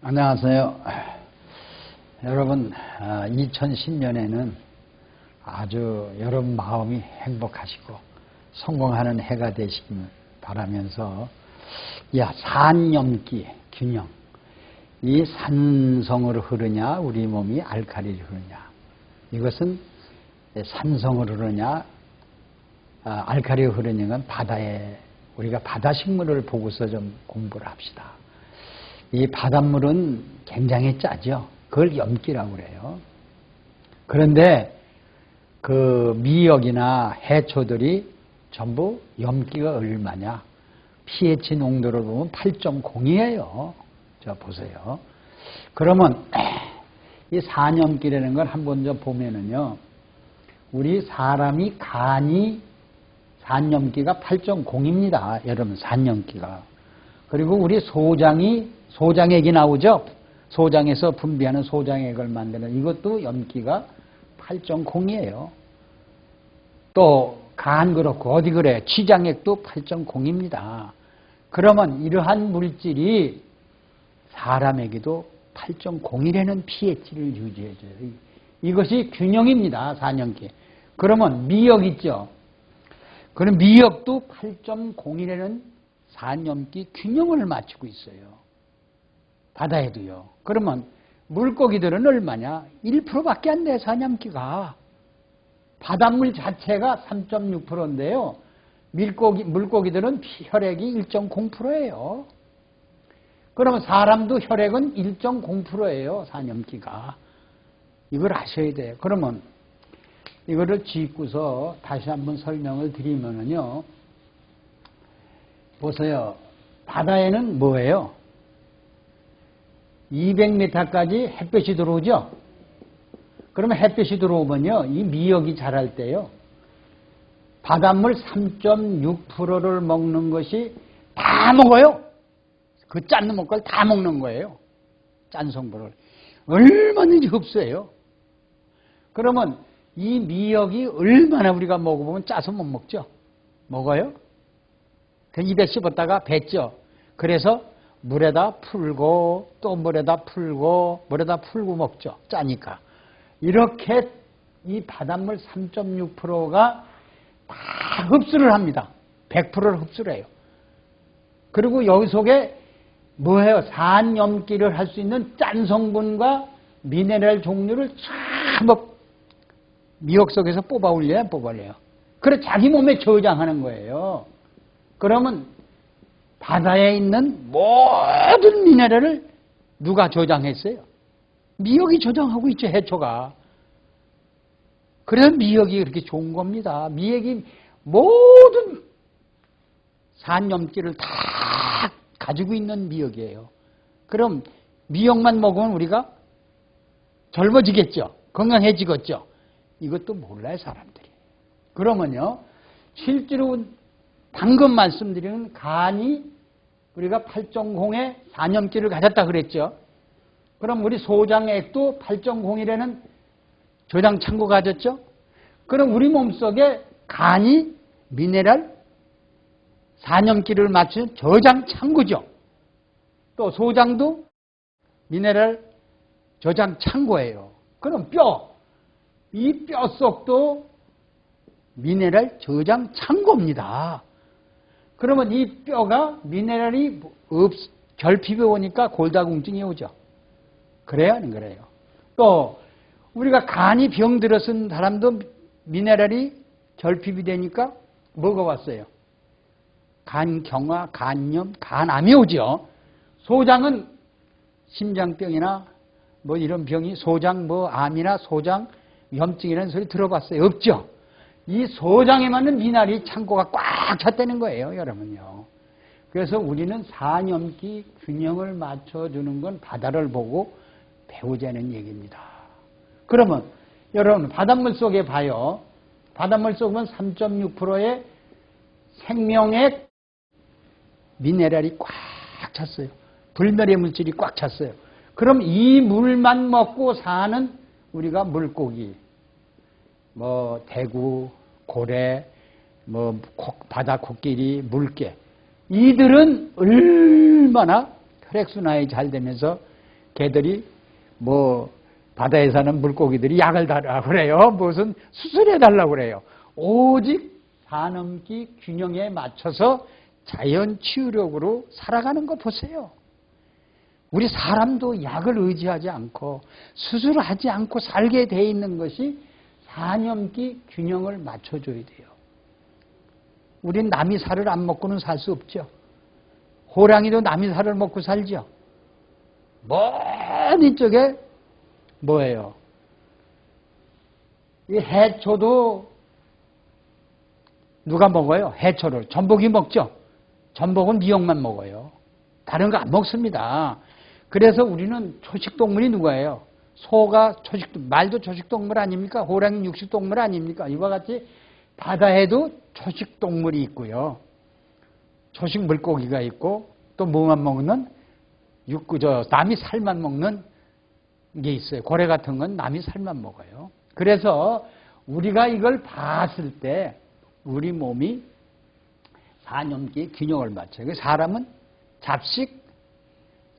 안녕하세요. 여러분, 2010년에는 아주 여러분 마음이 행복하시고 성공하는 해가 되시길 바라면서 산염기 균형, 이 산성으로 흐르냐 우리 몸이 알칼리로 흐르냐, 이것은 산성으로 흐르냐 알칼리로 흐르는 건 바다에, 우리가 바다 식물을 보고서 좀 공부를 합시다. 이 바닷물은 굉장히 짜죠. 그걸 염기라고 그래요. 그런데 그 미역이나 해초들이 전부 염기가 얼마냐? pH 농도를 보면 8.0이에요. 저 보세요. 그러면 이 산염기라는 걸 한번 좀 보면은요, 우리 사람이 간이 산염기가 8.0입니다. 여러분, 산염기가. 그리고 우리 소장액이 나오죠. 소장에서 분비하는 소장액을 만드는 이것도 염기가 8.0이에요. 또 간 그렇고 어디 그래, 췌장액도 8.0입니다. 그러면 이러한 물질이 사람에게도 8.0이라는 pH를 유지해줘요. 이것이 균형입니다. 산염기. 그러면 미역 있죠. 그럼 미역도 8.0이라는 산염기 균형을 맞추고 있어요. 바다에도요. 그러면 물고기들은 얼마냐? 1%밖에 안 돼, 산염기가. 바닷물 자체가 3.6%인데요. 물고기들은 혈액이 1.0%예요. 그러면 사람도 혈액은 1.0%예요, 산염기가. 이걸 아셔야 돼요. 그러면 이거를 짚고서 다시 한번 설명을 드리면은요. 보세요. 바다에는 뭐예요? 200m까지 햇볕이 들어오죠? 그러면 햇볕이 들어오면요, 이 미역이 자랄 때요, 바닷물 3.6%를 먹는 것이 다 먹어요. 그 짠 걸 다 먹는 거예요. 짠 성분을. 얼마든지 흡수해요. 그러면 이 미역이 얼마나 우리가 먹어보면 짜서 못 먹죠? 먹어요? 그 입에 씹었다가 뱉죠? 그래서 물에다 풀고 또 물에다 풀고 먹죠. 짜니까. 이렇게 이 바닷물 3.6%가 다 흡수를 합니다. 100%를 흡수를 해요. 그리고 여기 속에 뭐예요? 산염기를 할 수 있는 짠 성분과 미네랄 종류를 전부 미역 속에서 뽑아 올려요? 그래 자기 몸에 저장하는 거예요. 그러면 바다에 있는 모든 미네랄을 누가 저장했어요? 미역이 저장하고 있죠, 해초가. 그래서 미역이 그렇게 좋은 겁니다. 미역이 모든 산염기를 다 가지고 있는 미역이에요. 그럼 미역만 먹으면 우리가 젊어지겠죠? 건강해지겠죠? 이것도 몰라요, 사람들이. 그러면요, 실제로 방금 말씀드리는 간이 우리가 8.0의 산염기를 가졌다 그랬죠? 그럼 우리 소장액도 8.0이라는 저장 창고 가졌죠? 그럼 우리 몸속에 간이 미네랄, 산염기를 맞추는 저장 창고죠. 또 소장도 미네랄 저장 창고예요. 그럼 이 뼈속도 미네랄 저장 창고입니다. 그러면 이 뼈가 미네랄이 결핍이 오니까 골다공증이 오죠. 그래요, 안 그래요? 또 우리가 간이 병들었은 사람도 미네랄이 결핍이 되니까 뭐가 왔어요? 간경화, 간염, 간암이 오죠. 소장은 심장병이나 뭐 이런 병이 소장 암이나 소장 염증이라는 소리 들어봤어요? 없죠? 이 소장에 맞는 미네랄이 창고가 꽉 찼다는 거예요, 여러분요. 그래서 우리는 산염기 균형을 맞춰주는 건 바다를 보고 배우자는 얘기입니다. 그러면 여러분 바닷물 속에 봐요. 바닷물 속은 3.6%의 생명액 미네랄이 꽉 찼어요. 불멸의 물질이 꽉 찼어요. 그럼 이 물만 먹고 사는 우리가 물고기, 대구, 고래, 바다 코끼리, 물개, 이들은 얼마나 혈액순환이 잘 되면서 개들이 뭐 바다에 사는 물고기들이 약을 달라고 그래요. 무슨 수술해 달라고 그래요. 오직 산염기 균형에 맞춰서 자연 치유력으로 살아가는 거 보세요. 우리 사람도 약을 의지하지 않고 수술을 하지 않고 살게 돼 있는 것이 산염기 균형을 맞춰줘야 돼요. 우린 남이 살을 안 먹고는 살 수 없죠. 호랑이도 남이 살을 먹고 살죠. 먼 이쪽에 뭐예요? 이 해초도 누가 먹어요? 해초를. 전복이 먹죠. 전복은 미역만 먹어요. 다른 거 안 먹습니다. 그래서 우리는 초식동물이 누구예요? 소가 말도 초식동물 아닙니까? 호랑이 육식동물 아닙니까? 이와 같이 바다에도 초식동물이 있고요. 초식 물고기가 있고 또 뭐만 먹는 남이 살만 먹는 게 있어요. 고래 같은 건 남이 살만 먹어요. 그래서 우리가 이걸 봤을 때 우리 몸이 산염기 균형을 맞춰요. 사람은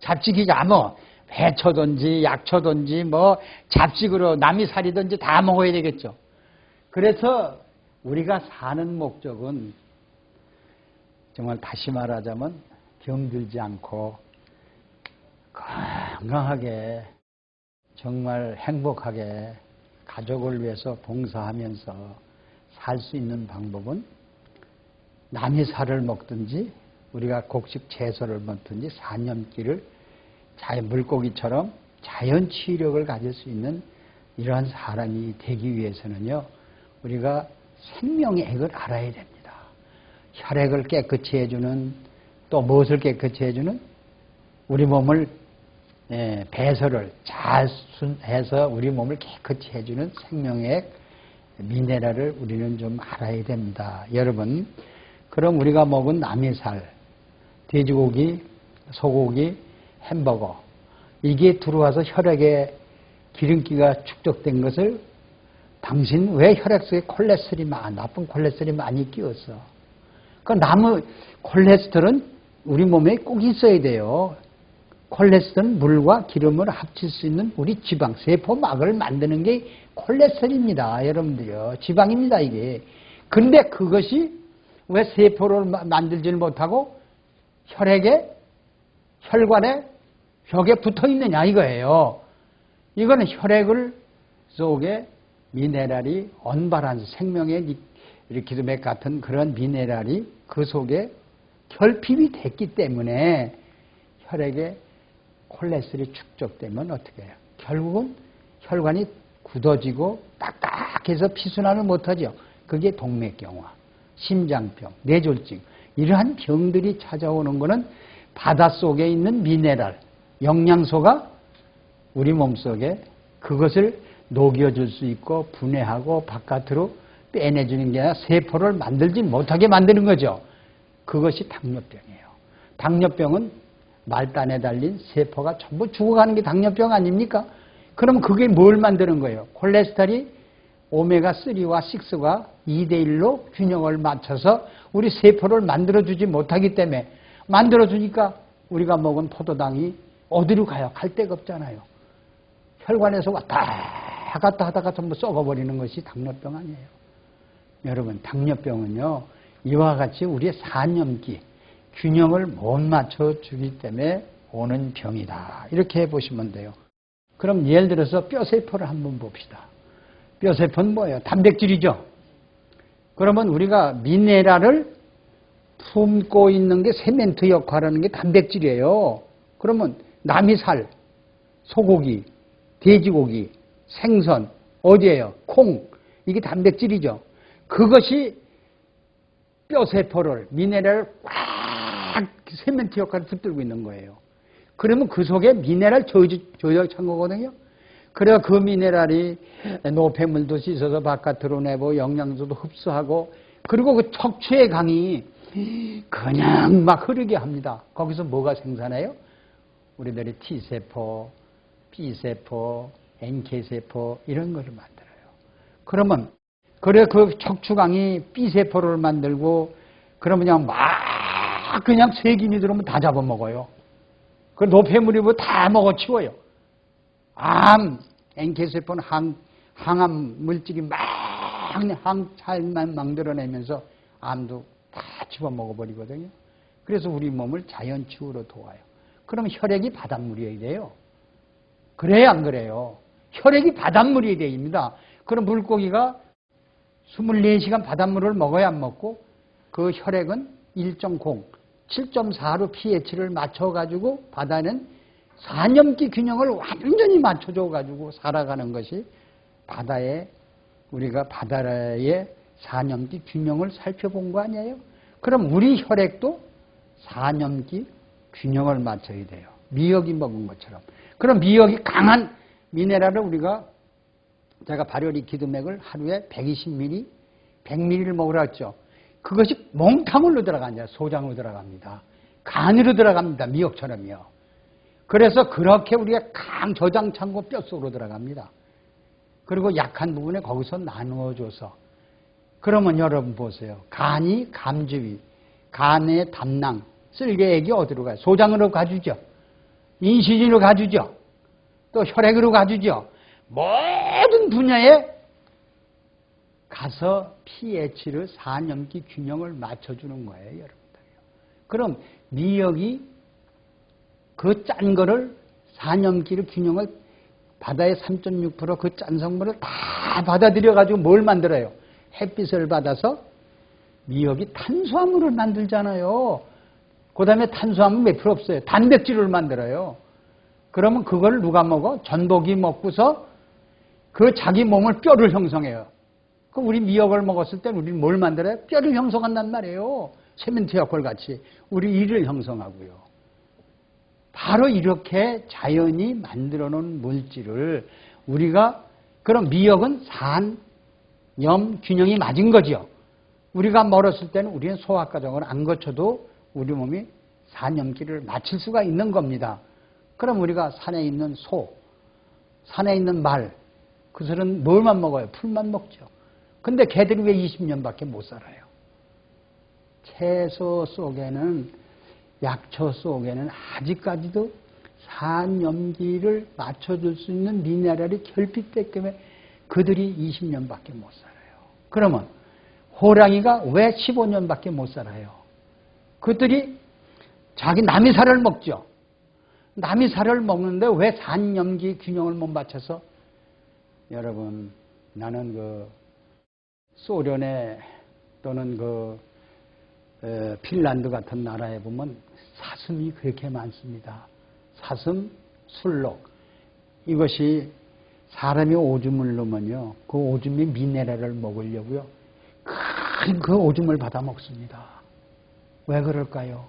잡식이자 뭐 해초든지 약초든지 뭐 잡식으로 남이 살이든지 다 먹어야 되겠죠. 그래서 우리가 사는 목적은 정말 다시 말하자면 병들지 않고 건강하게 정말 행복하게 가족을 위해서 봉사하면서 살 수 있는 방법은 남이 살을 먹든지 우리가 곡식 채소를 먹든지 산염기를 물고기처럼 자연 치유력을 가질 수 있는 이러한 사람이 되기 위해서는요. 우리가 생명의 액을 알아야 됩니다. 혈액을 깨끗이 해주는 또 무엇을 깨끗이 해주는 우리 몸을 배설을 잘 해서 우리 몸을 깨끗이 해주는 생명의 액 미네랄을 우리는 좀 알아야 됩니다. 여러분, 그럼 우리가 먹은 남이살, 돼지고기, 소고기, 햄버거 이게 들어와서 혈액에 기름기가 축적된 것을 당신 왜 혈액 속에 나쁜 콜레스테롤이 많이 끼었어? 그 콜레스테롤은 우리 몸에 꼭 있어야 돼요. 콜레스테롤은 물과 기름을 합칠 수 있는 우리 지방, 세포막을 만드는 게 콜레스테롤입니다. 여러분들요. 지방입니다, 이게. 근데 그것이 왜 세포를 만들지를 못하고 혈관에 벽에 붙어 있느냐 이거예요. 이거는 혈액을 속에 미네랄이 언발한 생명의 기도맥 같은 그런 미네랄이 그 속에 결핍이 됐기 때문에 혈액에 콜레스테롤이 축적되면 어떻게 해요? 결국은 혈관이 굳어지고 딱딱해서 피순환을 못하죠. 그게 동맥경화, 심장병, 뇌졸중 이러한 병들이 찾아오는 것은 바닷속에 있는 미네랄, 영양소가 우리 몸속에 그것을 녹여줄 수 있고 분해하고 바깥으로 빼내주는 게 아니라 세포를 만들지 못하게 만드는 거죠. 그것이 당뇨병이에요. 당뇨병은 말단에 달린 세포가 전부 죽어가는 게 당뇨병 아닙니까? 그럼 그게 뭘 만드는 거예요? 콜레스테롤이 오메가3와 6가 2대1로 균형을 맞춰서 우리 세포를 만들어주지 못하기 때문에 만들어주니까 우리가 먹은 포도당이 어디로 가요? 갈 데가 없잖아요. 혈관에서 왔다 갔다 하다가 전부 썩어버리는 것이 당뇨병 아니에요. 여러분, 당뇨병은요, 이와 같이 우리의 산염기, 균형을 못 맞춰주기 때문에 오는 병이다. 이렇게 해보시면 돼요. 그럼 예를 들어서 뼈세포를 한번 봅시다. 뼈세포는 뭐예요? 단백질이죠. 그러면 우리가 미네랄을 품고 있는 게 세멘트 역할을 하는 게 단백질이에요. 그러면 남이살, 소고기, 돼지고기, 생선, 어디예요? 콩, 이게 단백질이죠. 그것이 뼈세포를, 미네랄을 꽉 세멘트 역할을 붙들고 있는 거예요. 그러면 그 속에 미네랄 조작한 거거든요. 그래서 그 미네랄이 노폐물도 씻어서 바깥으로 내고 영양소도 흡수하고 그리고 그 척추의 강이 그냥 막 흐르게 합니다. 거기서 뭐가 생산해요? 우리들이 T세포, B세포, NK세포 이런 거를 만들어요. 그러면 그래 그 척추강이 B세포를 만들고 그러면 그냥 세균이 들어오면 다 잡아먹어요. 그 노폐물이 뭐 다 먹어치워요. NK세포는 항암 물질이 막 항살만 만들어내면서 암도 다 집어먹어버리거든요. 그래서 우리 몸을 자연치유로 도와요. 그럼 혈액이 바닷물이어야 돼요. 그래야 안 그래요? 혈액이 바닷물이 됩니다. 그럼 물고기가 24시간 바닷물을 먹어야 안 먹고 그 혈액은 1.0, 7.4로 pH를 맞춰가지고 바다는 산염기 균형을 완전히 맞춰줘가지고 살아가는 것이 우리가 바다의 산염기 균형을 살펴본 거 아니에요? 그럼 우리 혈액도 산염기 균형을 맞춰야 돼요. 미역이 먹은 것처럼. 그럼 미역이 강한 미네랄을 제가 발열이 기도맥을 하루에 120ml, 100ml를 먹으라 했죠. 그것이 몽탕으로 들어가냐, 소장으로 들어갑니다. 간으로 들어갑니다. 미역처럼요. 그래서 그렇게 우리가 저장 창고 뼛속으로 들어갑니다. 그리고 약한 부분에 거기서 나누어줘서. 그러면 여러분 보세요. 간이 감주위, 간의 담낭, 쓸개액이 어디로 가요? 소장으로 가주죠. 인슐린으로 가주죠. 또 혈액으로 가주죠. 모든 분야에 가서 pH를 산염기 균형을 맞춰주는 거예요, 여러분들요. 그럼 미역이 그 짠 거를 산염기를 균형을 바다의 3.6% 그 짠 성분을 다 받아들여가지고 뭘 만들어요? 햇빛을 받아서 미역이 탄수화물을 만들잖아요. 그 다음에 탄수화물 몇 프로 없어요? 단백질을 만들어요. 그러면 그걸 누가 먹어? 전복이 먹고서 그 자기 몸을 뼈를 형성해요. 그 우리 미역을 먹었을 때 우리는 뭘 만들어요? 뼈를 형성한단 말이에요. 세멘트 역할 같이 우리 이를 형성하고요. 바로 이렇게 자연이 만들어 놓은 물질을 우리가 그럼 미역은 산, 염 균형이 맞은 거죠. 우리가 멀었을 때는 우리는 소화 과정을 안 거쳐도 우리 몸이 산염기를 맞출 수가 있는 겁니다. 그럼 우리가 산에 있는 소, 산에 있는 말, 그들은 뭘만 먹어요? 풀만 먹죠. 근데 걔들이 왜 20년밖에 못 살아요? 채소 속에는, 약초 속에는 아직까지도 산염기를 맞춰줄 수 있는 미네랄이 결핍되기 때문에 그들이 20년밖에 못 살아요. 그러면 호랑이가 왜 15년밖에 못 살아요? 그들이 남의 살을 먹죠. 남의 살을 먹는데 왜 산염기 균형을 못 맞춰서? 여러분, 나는 소련에 또는 핀란드 같은 나라에 보면 사슴이 그렇게 많습니다. 사슴, 술록. 이것이 사람이 오줌을 넣으면요, 그 오줌이 미네랄을 먹으려고요, 그 오줌을 받아 먹습니다. 왜 그럴까요?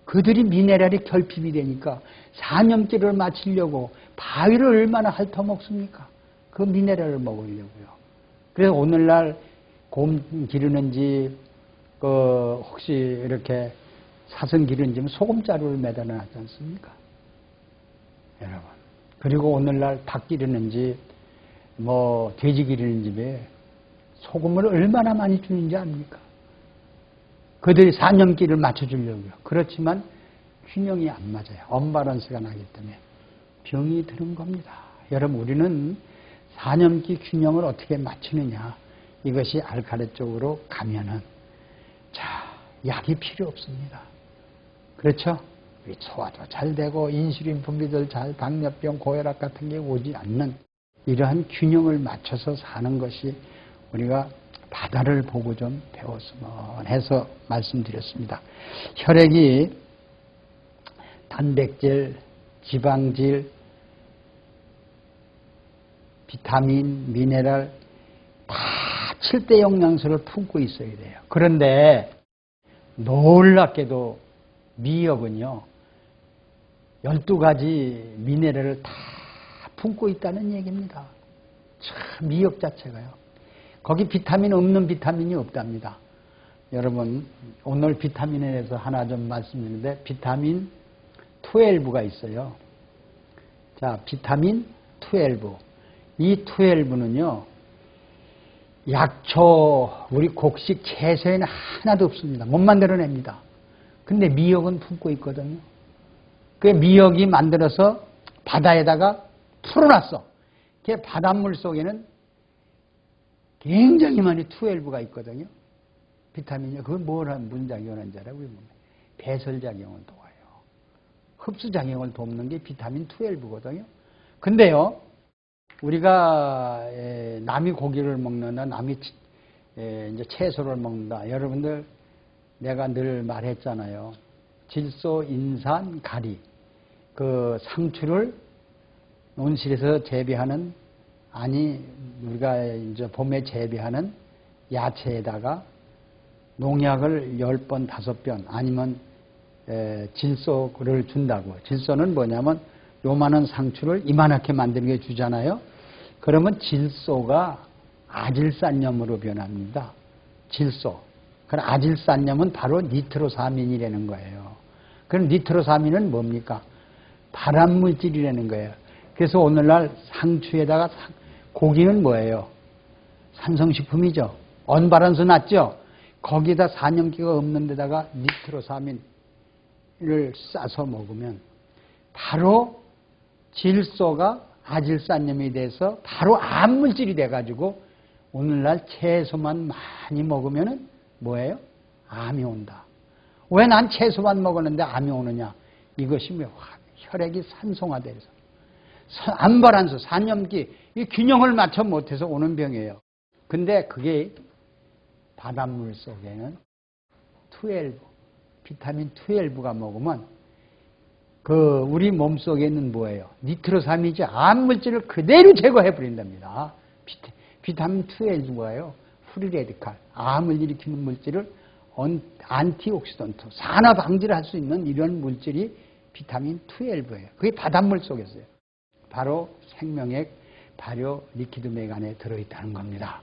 그들이 미네랄이 결핍이 되니까 산염기를 맞추려고 바위를 얼마나 핥아먹습니까? 그 미네랄을 먹으려고요. 그래서 오늘날 곰 기르는 집, 혹시 이렇게 사슴 기르는 집은 소금자루를 매달아놨지 않습니까? 여러분. 그리고 오늘날 닭 기르는 집, 돼지 기르는 집에 소금을 얼마나 많이 주는지 압니까? 그들이 산염기를 맞춰주려고요. 그렇지만 균형이 안 맞아요. 언밸런스가 나기 때문에 병이 드는 겁니다. 여러분, 우리는 산염기 균형을 어떻게 맞추느냐, 이것이 알카리 쪽으로 가면은 약이 필요 없습니다. 그렇죠? 소화도 잘 되고 인슐린 분비도 잘, 당뇨병, 고혈압 같은 게 오지 않는 이러한 균형을 맞춰서 사는 것이 우리가 바다를 보고 좀 배웠으면 해서 말씀드렸습니다. 혈액이 단백질, 지방질, 비타민, 미네랄 다 7대 영양소를 품고 있어야 돼요. 그런데 놀랍게도 미역은요, 12가지 미네랄을 다 품고 있다는 얘기입니다. 참, 미역 자체가요. 거기 비타민 없는 비타민이 없답니다. 여러분, 오늘 비타민에 대해서 하나 좀 말씀드리는데, 비타민 12가 있어요. 자, 비타민 12. 이 12는요, 약초, 우리 곡식 채소에는 하나도 없습니다. 못 만들어냅니다. 근데 미역은 품고 있거든요. 그 미역이 만들어서 바다에다가 풀어놨어. 그 바닷물 속에는 굉장히 많이 12가 있거든요. 비타민이. 그건 무슨 작용을 하는 줄 알아요? 우리 몸에. 배설작용을 도와요. 흡수작용을 돕는 게 비타민 12거든요. 근데요, 우리가 남이 고기를 먹는다, 남이 이제 채소를 먹는다. 여러분들 내가 늘 말했잖아요. 질소, 인산, 가리. 그 상추를 온실에서 재배하는, 아니 우리가 이제 봄에 재배하는 야채에다가 농약을 10번, 5번 아니면 질소를 준다고. 질소는 뭐냐면 요만한 상추를 이만하게 만들게 주잖아요. 그러면 질소가 아질산염으로 변합니다. 질소. 그럼 아질산염은 바로 니트로사민이라는 거예요. 그럼 니트로사민은 뭡니까? 발암물질이라는 거예요. 그래서 오늘날 상추에다가 고기는 뭐예요? 산성식품이죠. 언발한수 났죠? 거기다 산염기가 없는 데다가 니트로사민을 싸서 먹으면 바로 질소가 아질산염이 돼서 바로 암물질이 돼가지고 오늘날 채소만 많이 먹으면 뭐예요? 암이 온다. 왜 난 채소만 먹었는데 암이 오느냐? 이것이 혈액이 산송화돼서 암발한수, 산염기, 이 균형을 맞춰 못해서 오는 병이에요. 근데 그게 바닷물 속에는 12, 비타민 12가 먹으면 그 우리 몸 속에 있는 뭐예요? 니트로사민이지 암물질을 그대로 제거해 버린답니다. 비타민 12가요. 프리레디칼, 암을 일으키는 물질을 안티옥시던트, 산화 방지를 할 수 있는 이런 물질이 비타민 12예요. 그게 바닷물 속에 있어요. 바로 생명액, 발효, 리퀴드맥 안에 들어있다는 겁니다.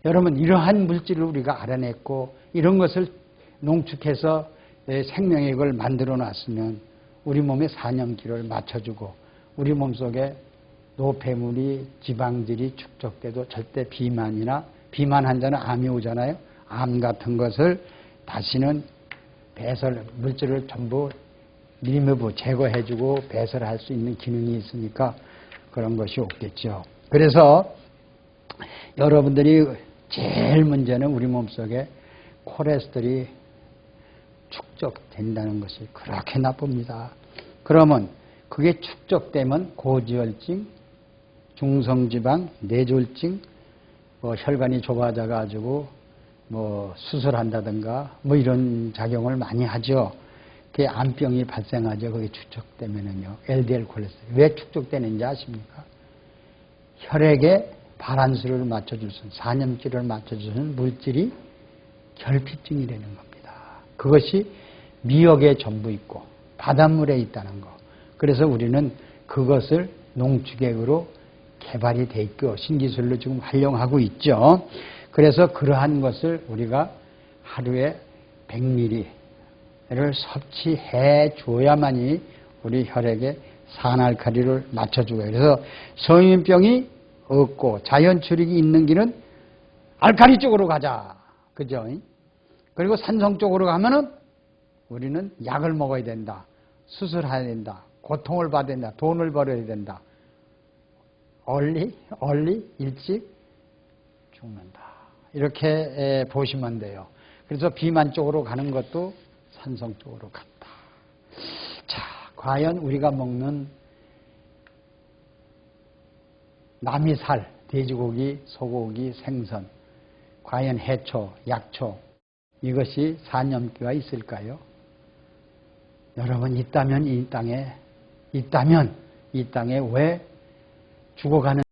여러분, 이러한 물질을 우리가 알아냈고 이런 것을 농축해서 생명액을 만들어 놨으면 우리 몸의 산염기를 맞춰주고 우리 몸속에 노폐물이, 지방질이 축적돼도 절대 비만 환자는 암이 오잖아요. 암 같은 것을 다시는 배설, 물질을 전부 리무브, 제거해주고 배설할 수 있는 기능이 있으니까 그런 것이 없겠죠. 그래서 여러분들이 제일 문제는 우리 몸속에 콜레스테롤이 축적된다는 것이 그렇게 나쁩니다. 그러면 그게 축적되면 고지혈증, 중성지방, 뇌졸중, 혈관이 좁아져가지고 수술한다든가 이런 작용을 많이 하죠. 그게 암병이 발생하죠. 그게 축적되면은요. LDL 콜레스테롤. 왜 축적되는지 아십니까? 혈액에 발한수를 맞춰줄 수 있는, 산염기를 맞춰줄 수 있는 물질이 결핍증이 되는 겁니다. 그것이 미역에 전부 있고 바닷물에 있다는 거. 그래서 우리는 그것을 농축액으로 개발이 돼 있고 신기술로 지금 활용하고 있죠. 그래서 그러한 것을 우리가 하루에 100ml를 섭취해 줘야만이 우리 혈액에 산알칼리를 맞춰주고, 그래서 성인병이 없고 자연 출익이 있는 길은 알칼리 쪽으로 가자. 그죠? 그리고 산성 쪽으로 가면은 우리는 약을 먹어야 된다. 수술해야 된다. 고통을 받아야 된다. 돈을 벌어야 된다. 일찍 죽는다. 이렇게 보시면 돼요. 그래서 비만 쪽으로 가는 것도 산성 쪽으로 갔다. 자, 과연 우리가 먹는 남이 살, 돼지고기, 소고기, 생선, 과연 해초, 약초, 이것이 산염기가 있을까요? 여러분, 있다면 이 땅에 왜 죽어가는